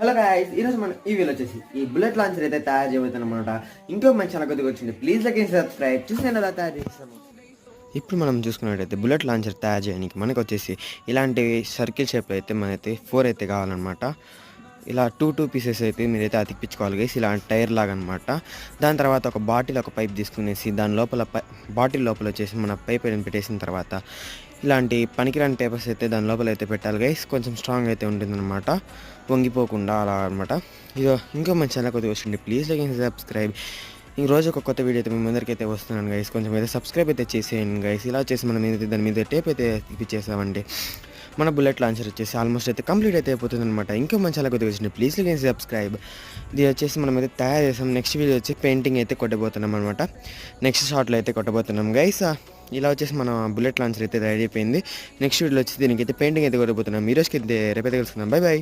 Hello guys, ఈరోజు మనం ఈ వీడియోలో వచ్చేసి ఈ బుల్లెట్ లాంచర్ అయితే తయారు చేయబోతున్నాం అనమాట. ఇంకో మంచి ఛానల్ కొద్దిగా వచ్చింది, ప్లీజ్ లైక్ అండ్ సబ్స్క్రైబ్. చూసి నేను ఎలా తయారు చేస్తాను. ఇప్పుడు మనం చూసుకున్నట్టయితే బుల్లెట్ లాంచర్ తయారు చేయడానికి మనకు వచ్చేసి ఇలాంటి సర్కిల్ షేప్లో అయితే మనైతే 4 అయితే కావాలన్నమాట. ఇలా టూ పీసెస్ అయితే మీరైతే అతికిపించుకోవాలి గైస్, ఇలాంటి టైర్ లాగా అనమాట. దాని తర్వాత ఒక బాటిల్ ఒక పైప్ తీసుకునేసి దాని లోపల బాటిల్ లోపల వచ్చేసి మన పైప్ పెట్టేసిన తర్వాత ఇలాంటి పనికిరాని పేపర్స్ అయితే దాని లోపల అయితే పెట్టాలి గైస్. కొంచెం స్ట్రాంగ్ అయితే ఉంటుందన్నమాట, వంగిపోకుండా అలా అనమాట. ఇదో ఇంకో మంచి ఛానల్ కొద్దిగా వస్తుంది, ప్లీజ్ లైక్ అండ్ సబ్స్క్రైబ్. ఈ రోజు ఒక కొత్త వీడియో అయితే మీ ముందరికి అయితే వస్తున్నాను గైస్. కొంచెం అయితే సబ్స్క్రైబ్ అయితే చేసేయండి గైస్. ఇలా చేసి మనం ఏదైతే దాని మీద టేప్ అయితే ఇప్పించేసామండి, మన బుల్లెట్ లాంచర్ వచ్చేసి ఆల్మోస్ట్ అయితే కంప్లీట్ అయితే అయిపోతుంది అనమాట. ఇంకో మంచి అలా కొద్దిగా వచ్చింది, ప్లీజ్ లైక్ అండ్ సబ్స్క్రైబ్. ఇది వచ్చేసి మనం అయితే తయారు చేసాం. నెక్స్ట్ వీడియో వచ్చి పెయింటింగ్ అయితే కొట్టబోతున్నాం అనమాట. నెక్స్ట్ షాట్లో అయితే కొట్టబోతున్నాం గైస్. ఇలా వచ్చేసి మన బుల్లెట్ లాంచర్ అయితే రెడీ అయిపోయింది. నెక్స్ట్ వీడియోలో వచ్చి దీనికి అయితే పెయింటింగ్ అయితే కొట్టబోతున్నాం. ఈ రోజుకి అయితే రేపైతే కలుసుకుందాం. Bye bye.